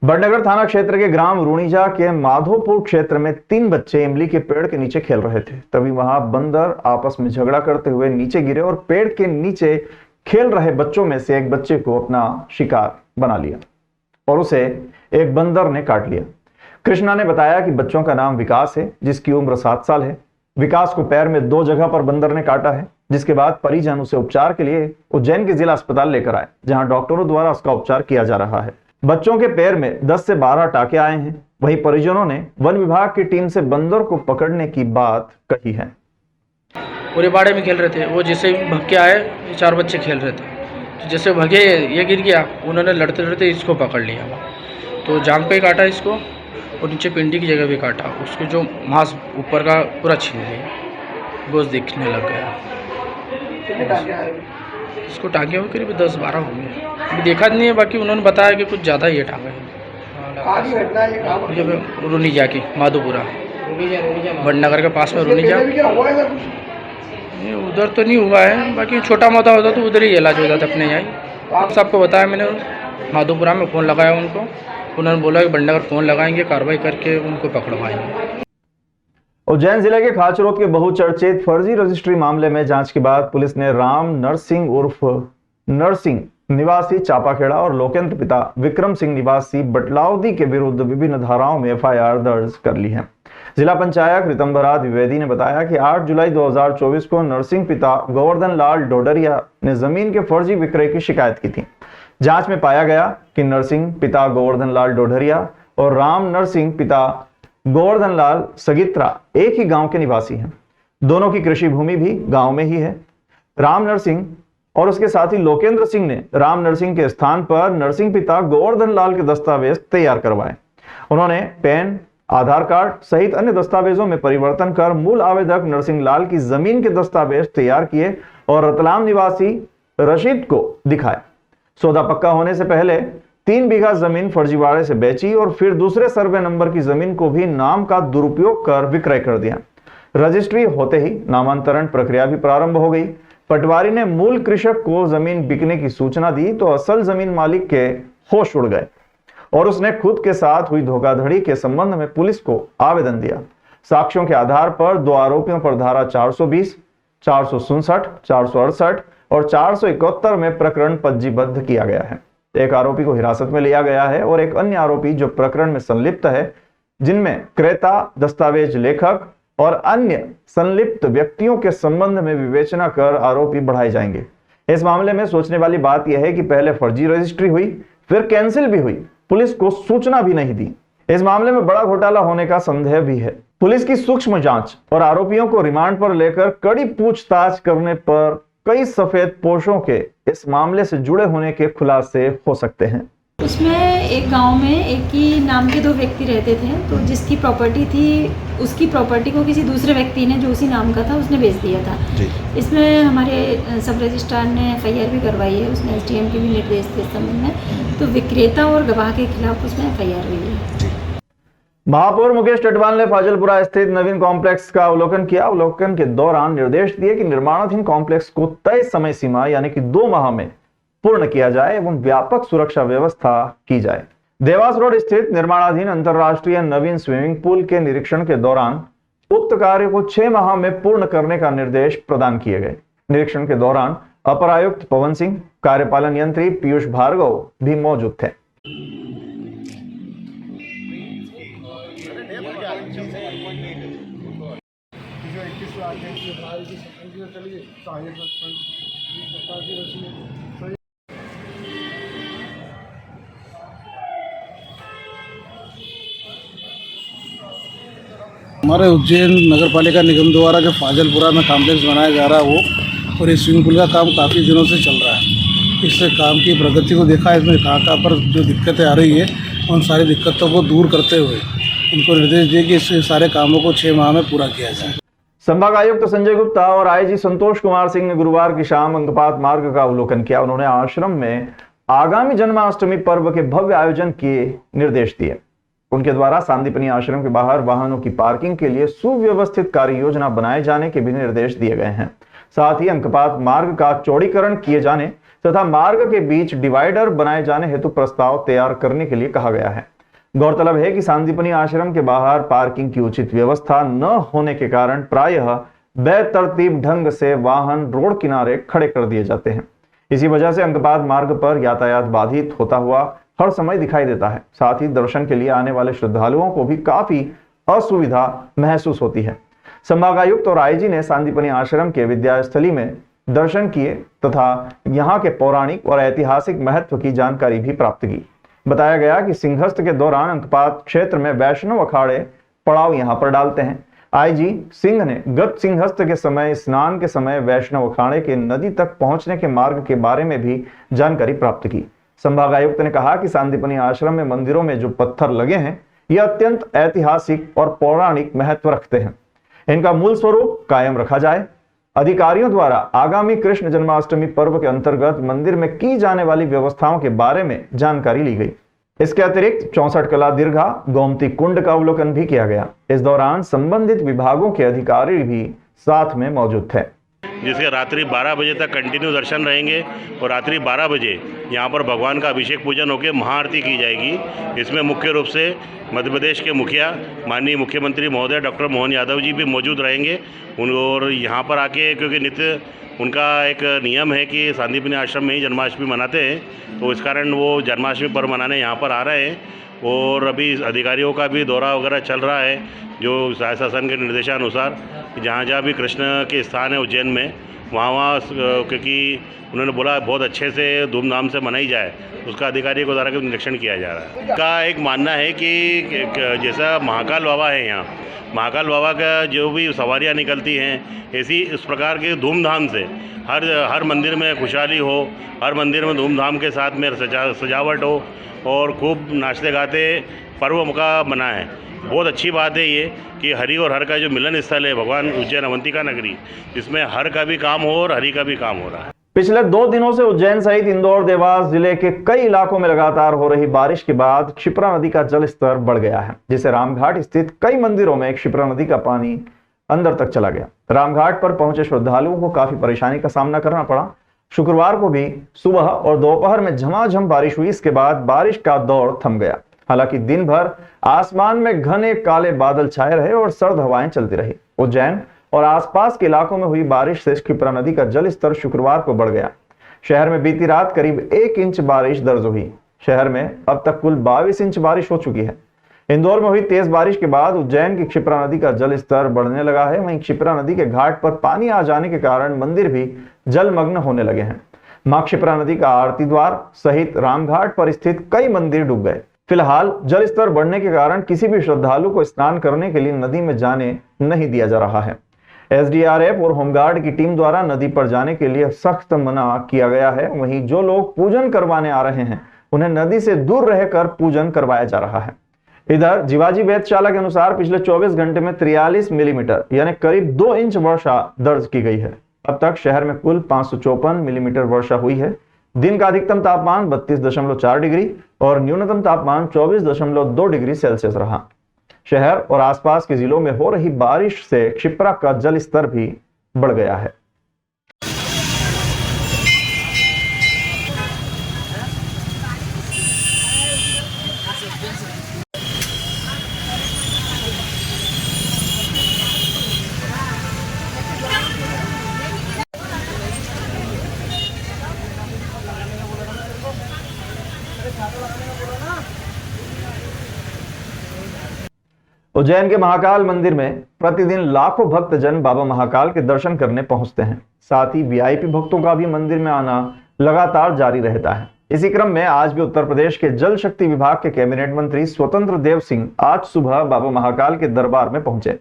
बड़नगर थाना क्षेत्र के ग्राम रूणीजा के माधोपुर क्षेत्र में 3 बच्चे इमली के पेड़ के नीचे खेल रहे थे। तभी वहां बंदर आपस में झगड़ा करते हुए नीचे गिरे और पेड़ के नीचे खेल रहे बच्चों में से एक बच्चे को अपना शिकार बना लिया और उसे एक बंदर ने काट लिया। कृष्णा ने बताया कि बच्चों का नाम विकास है, जिसकी उम्र 7 साल है। विकास को पैर में 2 जगह पर बंदर ने काटा है, जिसके बाद परिजन उसे उपचार के लिए उज्जैन के जिला अस्पताल लेकर आए, जहां डॉक्टरों द्वारा उसका उपचार किया जा रहा है। बच्चों के पैर में 10 से 12 टाके आए हैं। वहीं परिजनों ने वन विभाग की टीम से बंदर को पकड़ने की बात कही है। पूरे बाड़े में खेल रहे थे, वो जैसे भाग के आए, 4 बच्चे खेल रहे थे, तो जैसे भागे ये गिर गया, उन्होंने लड़ते लड़ते इसको पकड़ लिया, तो जांग पे काटा इसको और नीचे पिंडी की जगह भी काटा। उसको जो मांस ऊपर का पूरा छीन लिया, गोश्त दिखने लग गया। इसको टाँगे हुए करीब 10-12 हो गए, अभी देखा नहीं है, बाकी उन्होंने बताया कि कुछ ज़्यादा ही है टाँगे। रूणीजा की माधोपुरा बड़नगर के पास में रूणीजा, उधर तो नहीं हुआ है, बाकी छोटा मोटा होता तो उधर ही इलाज होता था अपने यहाँ। सबको बताया मैंने, माधोपुरा में फ़ोन लगाया उनको, उन्होंने बोला कि बड़नगर फ़ोन लगाएंगे, कार्रवाई करके उनको पकड़वाएंगे। उज्जैन जिले के खाचरोद के बहुचर्चित फर्जी रजिस्ट्री मामले में जांच के बाद पुलिस ने राम नरसिंह उर्फ नरसिंह निवासी चापाखेड़ा और लोकेंद्र पिता विक्रम सिंह निवासी बटलावदी के विरुद्ध विभिन्न धाराओं में एफआईआर दर्ज कर ली है। जिला पंचायत रितंबरा द्विवेदी ने बताया कि 8 जुलाई 2024 को नरसिंह पिता गोवर्धन लाल डोडरिया ने जमीन के फर्जी विक्रय की शिकायत की थी। जांच में पाया गया कि नरसिंह पिता गोवर्धन लाल डोडरिया और राम नरसिंह पिता गोवर्धन लाल सगित्रा एक ही गांव के निवासी हैं। दोनों की कृषि भूमि भी गांव में ही है। राम नरसिंह और उसके साथी लोकेंद्र सिंह ने राम नरसिंह के स्थान पर नरसिंह पिता गोवर्धन लाल के दस्तावेज तैयार करवाए। उन्होंने पैन, आधार कार्ड सहित अन्य दस्तावेजों में परिवर्तन कर मूल आवेदक नरसिंह लाल की जमीन के दस्तावेज तैयार किए और रतलाम निवासी रशीद को दिखाए। सौदा पक्का होने से पहले 3 बीघा जमीन फर्जीवाड़े से बेची और फिर दूसरे सर्वे नंबर की जमीन को भी नाम का दुरुपयोग कर विक्रय कर दिया। रजिस्ट्री होते ही नामांतरण प्रक्रिया भी प्रारंभ हो गई। पटवारी ने मूल कृषक को जमीन बिकने की सूचना दी तो असल जमीन मालिक के होश उड़ गए और उसने खुद के साथ हुई धोखाधड़ी के संबंध में पुलिस को आवेदन दिया। साक्ष्यों के आधार पर 2 आरोपियों पर धारा 420, 467, 468 और 471 में प्रकरण पंजीबद्ध किया गया है। एक आरोपी को हिरासत में लिया गया है और एक अन्य आरोपी जो प्रकरण में संलिप्त है, जिनमें क्रेता, दस्तावेज लेखक और अन्य संलिप्त व्यक्तियों के संबंध में विवेचना कर आरोपी बढ़ाए जाएंगे। इस मामले में सोचने वाली बात यह है कि पहले फर्जी रजिस्ट्री हुई, फिर कैंसिल भी हुई, पुलिस को सूचना भी नहीं दी। इस मामले में बड़ा घोटाला होने का संदेह भी है। पुलिस की सूक्ष्म जांच और आरोपियों को रिमांड पर लेकर कड़ी पूछताछ करने पर कई सफेद पोशों के इस मामले से जुड़े होने के खुलासे हो सकते हैं। उसमें एक गांव में एक ही नाम के 2 व्यक्ति रहते थे, तो जिसकी प्रॉपर्टी थी उसकी प्रॉपर्टी को किसी दूसरे व्यक्ति ने जो उसी नाम का था उसने बेच दिया था जी। इसमें हमारे सब रजिस्ट्रार ने एफआईआर भी करवाई है, उसने एसडीएम के भी निर्देश थे इस संबंध में, तो विक्रेता और गवाह के खिलाफ उसमें एफआईआर हुई है। महापौर मुकेश टटवाल ने फाजिलपुरा स्थित नवीन कॉम्प्लेक्स का अवलोकन किया। अवलोकन के दौरान निर्देश दिए कि निर्माणाधीन कॉम्प्लेक्स को तय समय सीमा यानी कि 2 माह में पूर्ण किया जाए एवं व्यापक सुरक्षा व्यवस्था की जाए। देवास रोड स्थित निर्माणाधीन अंतरराष्ट्रीय नवीन स्विमिंग पूल के निरीक्षण के दौरान उक्त कार्य को 6 माह में पूर्ण करने का निर्देश प्रदान किए गए। निरीक्षण के दौरान अपर आयुक्त पवन सिंह, कार्यपालन यंत्री पीयूष भार्गव भी मौजूद थे। हमारे उज्जैन नगर पालिका निगम द्वारा जो फाजिलपुरा में कॉम्प्लेक्स बनाया जा रहा है वो, और ये स्विमिंग पूल का काम काफ़ी दिनों से चल रहा है। इस काम की प्रगति को देखा, इसमें कहाँ पर जो दिक्कतें आ रही है उन सारी दिक्कतों को दूर करते हुए उनको निर्देश दिए कि इस सारे कामों को 6 माह में पूरा किया जाए। संभाग आयुक्त संजय गुप्ता और आईजी संतोष कुमार सिंह ने गुरुवार की शाम अंकपात मार्ग का अवलोकन किया। उन्होंने आश्रम में आगामी जन्माष्टमी पर्व के भव्य आयोजन के निर्देश दिए। उनके द्वारा सांदीपनी आश्रम के बाहर वाहनों की पार्किंग के लिए सुव्यवस्थित कार्य योजना बनाए जाने के भी निर्देश दिए गए हैं। साथ ही अंकपात मार्ग का चौड़ीकरण किए जाने तथा मार्ग के बीच डिवाइडर बनाए जाने हेतु प्रस्ताव तैयार करने के लिए कहा गया है। गौरतलब है कि सांदीपनी आश्रम के बाहर पार्किंग की उचित व्यवस्था न होने के कारण प्रायः बेतरतीब ढंग से वाहन रोड किनारे खड़े कर दिए जाते हैं। इसी वजह से अंकपात मार्ग पर यातायात बाधित होता हुआ हर समय दिखाई देता है। साथ ही दर्शन के लिए आने वाले श्रद्धालुओं को भी काफी असुविधा महसूस होती है। संभागायुक्त और आईजी ने सांदीपनी आश्रम के विद्यास्थली में दर्शन किए तथा यहाँ के पौराणिक और ऐतिहासिक महत्व की जानकारी भी प्राप्त की। बताया गया कि सिंहस्थ के दौरान अंकपात क्षेत्र में वैष्णव अखाड़े पड़ाव यहाँ पर डालते हैं। आईजी सिंह ने गत सिंहस्थ के समय स्नान के समय वैष्णव अखाड़े के नदी तक पहुंचने के मार्ग के बारे में भी जानकारी प्राप्त की। संभागायुक्त ने कहा कि सांदीपनी आश्रम में मंदिरों में जो पत्थर लगे हैं ये अत्यंत ऐतिहासिक और पौराणिक महत्व रखते हैं। इनका मूल स्वरूप कायम रखा जाए। अधिकारियों द्वारा आगामी कृष्ण जन्माष्टमी पर्व के अंतर्गत मंदिर में की जाने वाली व्यवस्थाओं के बारे में जानकारी ली गई। इसके अतिरिक्त 64 कला दीर्घा गोमती कुंड का अवलोकन भी किया गया। इस दौरान संबंधित विभागों के अधिकारी भी साथ में मौजूद थे, जिसके रात्रि 12 बजे तक कंटिन्यू दर्शन रहेंगे और रात्रि 12 बजे यहाँ पर भगवान का अभिषेक पूजन होकर महाआरती की जाएगी। इसमें मुख्य रूप से मध्य प्रदेश के मुखिया माननीय मुख्यमंत्री महोदय डॉक्टर मोहन यादव जी भी मौजूद रहेंगे। और यहाँ पर आके क्योंकि नित्य उनका एक नियम है कि सांदीपनी आश्रम में ही जन्माष्टमी मनाते हैं, तो इस कारण वो जन्माष्टमी पर्व मनाने यहाँ पर आ रहे हैं। और अभी अधिकारियों का भी दौरा वगैरह चल रहा है, जो शासन के निर्देशानुसार जहाँ जहाँ भी कृष्ण के स्थान है उज्जैन में, वहाँ क्योंकि उन्होंने बोला बहुत अच्छे से धूमधाम से मनाई जाए, उसका अधिकारियों के द्वारा निरीक्षण किया जा रहा है। उनका एक मानना है कि जैसा महाकाल बाबा है, यहाँ महाकाल बाबा का जो भी सवारियाँ निकलती हैं, ऐसी इस प्रकार के धूमधाम से हर मंदिर में खुशहाली हो, हर मंदिर में धूमधाम के साथ में सजावट हो और खूब नाचते गाते पर्व का मनाएं। बहुत अच्छी बात है ये कि हरि और हर का जो मिलन स्थल है भगवान उज्जैन अवंतिका नगरी, इसमें हर का भी काम हो और हरि का भी काम हो रहा है। पिछले 2 दिनों से उज्जैन सहित इंदौर देवास जिले के कई इलाकों में लगातार हो रही बारिश के बाद क्षिप्रा नदी का जल स्तर बढ़ गया है, जिससे रामघाट स्थित कई मंदिरों में क्षिप्रा नदी का पानी अंदर तक चला गया। रामघाट पर पहुंचे श्रद्धालुओं को काफी परेशानी का सामना करना पड़ा। शुक्रवार को भी सुबह और दोपहर में झमाझम बारिश हुई। इसके बाद बारिश का दौर थम गया। हालांकि दिन भर आसमान में घने काले बादल छाए रहे और सर्द हवाएं चलती रही। उज्जैन और आसपास के इलाकों में हुई बारिश से क्षिप्रा नदी का जल स्तर शुक्रवार को बढ़ गया। शहर में बीती रात करीब 1 इंच बारिश दर्ज हुई। शहर में अब तक कुल 22 इंच बारिश हो चुकी है। इंदौर में हुई तेज बारिश के बाद उज्जैन की क्षिप्रा नदी का जल स्तर बढ़ने लगा है। वहीं क्षिप्रा नदी के घाट पर पानी आ जाने के कारण मंदिर भी जलमग्न होने लगे हैं। मां क्षिप्रा नदी का आरती द्वार सहित रामघाट पर स्थित कई मंदिर डूब गए। फिलहाल जल स्तर बढ़ने के कारण किसी भी श्रद्धालु को स्नान करने के लिए नदी में जाने नहीं दिया जा रहा है। एसडीआरएफ और होमगार्ड की टीम द्वारा नदी पर जाने के लिए सख्त मना किया गया है। वहीं जो लोग पूजन करवाने आ रहे हैं उन्हें नदी से दूर रहकर पूजन करवाया जा रहा है। इधर जीवाजी वेधशाला के अनुसार पिछले 24 घंटे में 43 मिलीमीटर यानी करीब 2 इंच वर्षा दर्ज की गई है। अब तक शहर में कुल 554 मिलीमीटर वर्षा हुई है। दिन का अधिकतम तापमान 32.4 डिग्री और न्यूनतम तापमान 24.2 डिग्री सेल्सियस रहा। शहर और आसपास के जिलों में हो रही बारिश से क्षिप्रा का जल स्तर भी बढ़ गया है। उज्जैन के महाकाल मंदिर में प्रतिदिन लाखों भक्तजन बाबा महाकाल के दर्शन करने पहुंचते हैं। साथ ही वीआईपी भक्तों का भी मंदिर में आना लगातार जारी रहता है। इसी क्रम में आज भी उत्तर प्रदेश के जल शक्ति विभाग के कैबिनेट मंत्री स्वतंत्र देव सिंह आज सुबह बाबा महाकाल के दरबार में पहुंचे।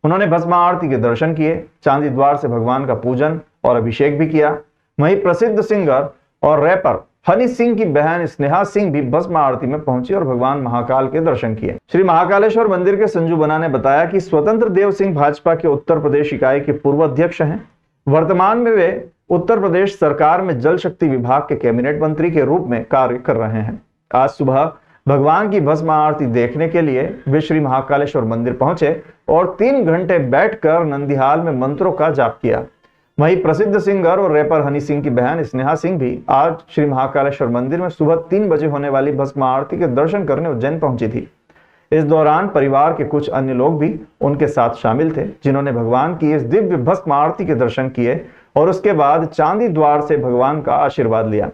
उन्होंने भस्म आरती के दर्शन किए, चांदी द्वार से भगवान का पूजन और अभिषेक भी किया। वहीं प्रसिद्ध सिंगर और रैपर हनी सिंह की बहन स्नेहा सिंह भी भस्म आरती में पहुंची और भगवान महाकाल के दर्शन किए। श्री महाकालेश्वर मंदिर के संजू बना ने बताया कि स्वतंत्र देव सिंह भाजपा के उत्तर प्रदेश इकाई के पूर्व अध्यक्ष हैं। वर्तमान में वे उत्तर प्रदेश सरकार में जल शक्ति विभाग के कैबिनेट मंत्री के रूप में कार्य कर रहे हैं। आज सुबह भगवान की भस्म आरती देखने के लिए वे श्री महाकालेश्वर मंदिर पहुंचे और 3 घंटे बैठकर नंदीहाल में मंत्रों का जाप किया। वहीं प्रसिद्ध सिंगर और रैपर हनी सिंह की बहन स्नेहा सिंह भी आज श्री महाकालेश्वर मंदिर में सुबह 3 बजे होने वाली भस्म आरती के दर्शन करने उज्जैन पहुंची थी। इस दौरान परिवार के कुछ अन्य लोग भी उनके साथ शामिल थे, जिन्होंने भगवान की इस दिव्य भस्म आरती के दर्शन किए और उसके बाद चांदी द्वार से भगवान का आशीर्वाद लिया।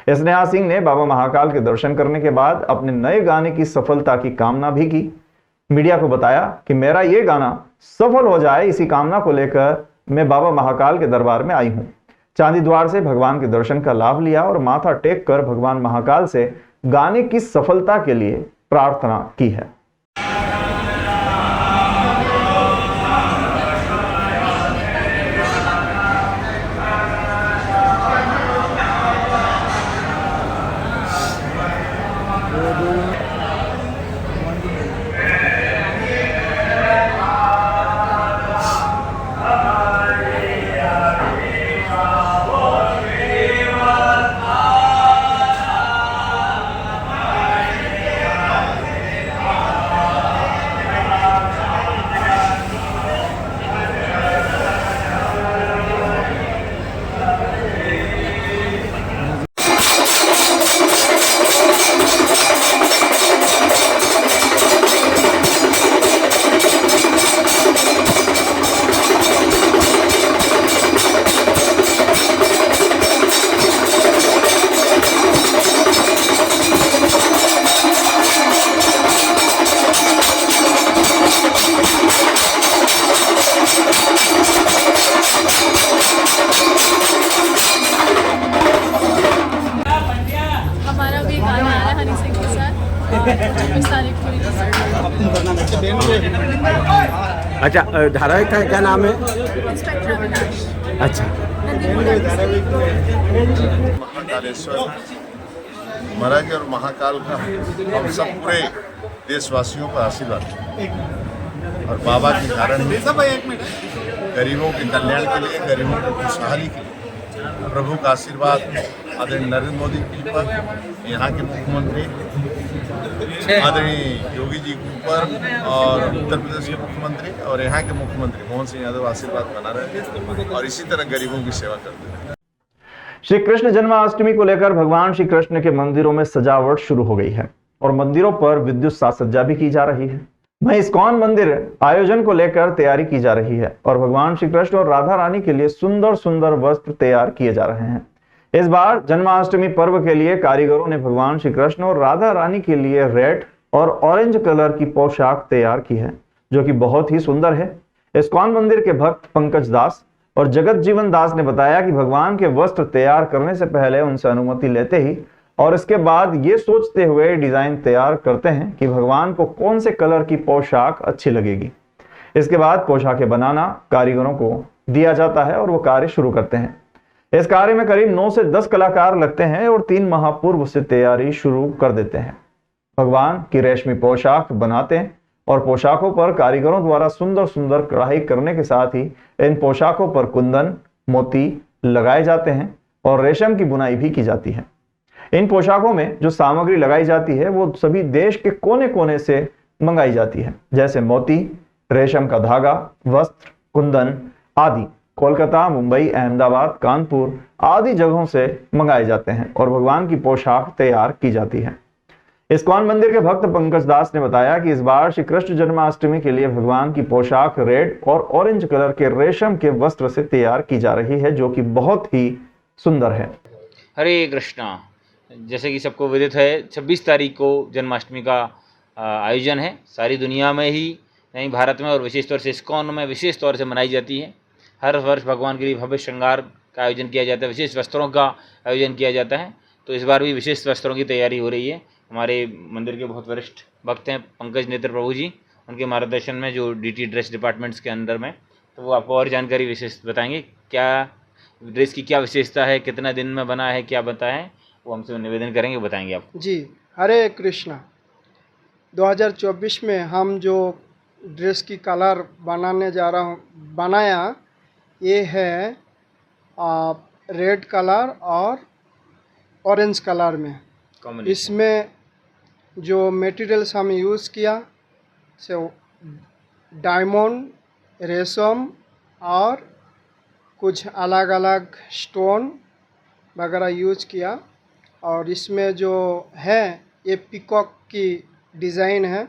स्नेहा सिंह ने बाबा महाकाल के दर्शन करने के बाद अपने नए गाने की सफलता की कामना भी की। मीडिया को बताया कि मेरा ये गाना सफल हो जाए, इसी कामना को लेकर मैं बाबा महाकाल के दरबार में आई हूं। चांदी द्वार से भगवान के दर्शन का लाभ लिया और माथा टेक कर भगवान महाकाल से गाने की सफलता के लिए प्रार्थना की है। हमारा भी गाना आया है हनी सिंह के साथ और 24 तारीख को रिलीज अच्छा, धारावाहिक का क्या नाम है? इंस्पेक्टर अविनाश अच्छा, महाकालेश्वर महाराज और महाकाल का हम सब पूरे देशवासियों का आशीर्वाद और बाबा के कारण गरीबों के कल्याण के लिए, गरीबों की खुशहाली के लिए प्रभु का आशीर्वाद आदरणीय नरेंद्र मोदी जी पर, यहाँ के मुख्यमंत्री आदरणीय योगी जी के ऊपर और उत्तर प्रदेश के मुख्यमंत्री और यहाँ के मुख्यमंत्री मोहन सिंह यादव आशीर्वाद बना रहे हैं और इसी तरह गरीबों की सेवा करते हैं। श्री कृष्ण जन्माष्टमी को लेकर भगवान श्री कृष्ण के मंदिरों में सजावट शुरू हो गई है और मंदिरों पर विद्युत साज सज्जा भी की जा रही है। वहीं इस्कॉन मंदिर आयोजन को लेकर तैयारी की जा रही है और भगवान श्री कृष्ण और राधा रानी के लिए सुंदर सुंदर वस्त्र तैयार किए जा रहे हैं। इस बार जन्माष्टमी पर्व के लिए कारीगरों ने भगवान श्री कृष्ण और राधा रानी के लिए रेड और ऑरेंज कलर की पोशाक तैयार की है, जो कि बहुत ही सुंदर है। इस्कॉन मंदिर के भक्त पंकज दास और जगत जीवन दास ने बताया कि भगवान के वस्त्र तैयार करने से पहले उनसे अनुमति लेते ही और इसके बाद ये सोचते हुए डिजाइन तैयार करते हैं कि भगवान को कौन से कलर की पोशाक अच्छी लगेगी। इसके बाद पोशाकें बनाना कारीगरों को दिया जाता है और वो कार्य शुरू करते हैं। इस कार्य में करीब 9 से 10 कलाकार लगते हैं और 3 माह पूर्व से तैयारी शुरू कर देते हैं। भगवान की रेशमी पोशाक बनाते हैं और पोशाकों पर कारीगरों द्वारा सुंदर सुंदर कढ़ाई करने के साथ ही इन पोशाकों पर कुंदन, मोती लगाए जाते हैं और रेशम की बुनाई भी की जाती है। इन पोशाकों में जो सामग्री लगाई जाती है वो सभी देश के कोने कोने से मंगाई जाती है, जैसे मोती, रेशम का धागा, वस्त्र, कुंदन आदि कोलकाता, मुंबई, अहमदाबाद, कानपुर आदि जगहों से मंगाए जाते हैं और भगवान की पोशाक तैयार की जाती है। इस्कॉन मंदिर के भक्त पंकज दास ने बताया कि इस बार श्री कृष्ण जन्माष्टमी के लिए भगवान की पोशाक रेड और ऑरेंज कलर के रेशम के वस्त्र से तैयार की जा रही है, जो कि बहुत ही सुंदर है। हरे कृष्णा। जैसे कि सबको विदित है, 26 तारीख को जन्माष्टमी का आयोजन है। सारी दुनिया में ही नहीं, भारत में और विशेष तौर से इस्कॉन में विशेष तौर से मनाई जाती है। हर वर्ष भगवान के लिए भव्य श्रृंगार का आयोजन किया जाता है, विशेष वस्त्रों का आयोजन किया जाता है। तो इस बार भी विशेष वस्त्रों की तैयारी हो रही है। हमारे मंदिर के बहुत वरिष्ठ भक्त हैं पंकज नेत्र प्रभु जी, उनके मार्गदर्शन में जो डीटी ड्रेस डिपार्टमेंट्स के अंदर में, तो वो आपको और जानकारी विशेष बताएंगे। क्या ड्रेस की क्या विशेषता है, कितना दिन में बना है, क्या बताया है, वो हमसे निवेदन करेंगे, बताएंगे आपको। जी, हरे कृष्णा। 2024 में हम जो ड्रेस की कलर बनाया ये है रेड कलर और ऑरेंज कलर में। इसमें जो मटेरियल्स हम यूज़ किया से डायमंड, रेशम और कुछ अलग अलग स्टोन वगैरह यूज़ किया। और इसमें जो है ये पीकॉक की डिज़ाइन है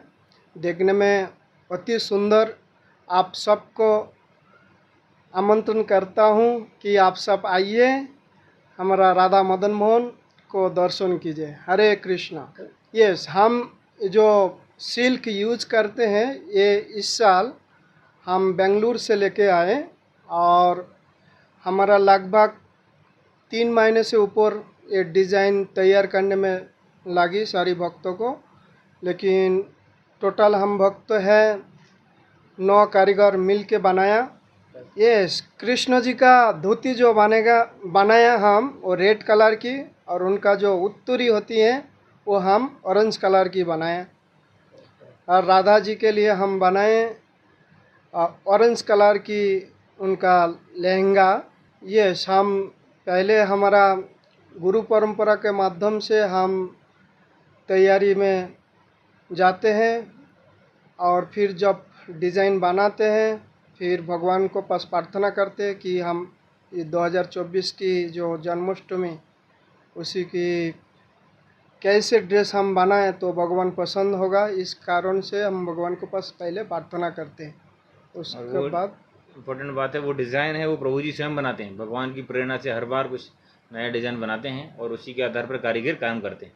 देखने में अति सुंदर। आप सबको आमंत्रण करता हूँ कि आप सब आइए, हमारा राधा मदन मोहन को दर्शन कीजिए। हरे कृष्णा। यस, हम जो सिल्क यूज करते हैं ये इस साल हम बेंगलुरु से लेके आए और हमारा लगभग 3 महीने से ऊपर ये डिज़ाइन तैयार करने में लगी सारी भक्तों को, लेकिन टोटल हम भक्त हैं 9 कारीगर मिल के बनाया। यस, कृष्ण जी का धोती जो बनाया हम वो रेड कलर की, और उनका जो उत्तरी होती है वो हम ऑरेंज कलर की बनाए, और राधा जी के लिए हम बनाए ऑरेंज कलर की उनका लहंगा। यस, हम पहले हमारा गुरु परंपरा के माध्यम से हम तैयारी में जाते हैं और फिर जब डिज़ाइन बनाते हैं फिर भगवान को पास प्रार्थना करते हैं कि हम ये 2024 की जो जन्माष्टमी उसी की कैसे ड्रेस हम बनाएं तो भगवान पसंद होगा। इस कारण से हम भगवान के पास पहले प्रार्थना करते हैं, उसके बाद इम्पोर्टेंट बात है वो डिज़ाइन है वो प्रभु जी स्वयं बनाते हैं। भगवान की प्रेरणा से हर बार कुछ नया डिज़ाइन बनाते हैं और उसी के आधार पर कारीगर काम करते हैं।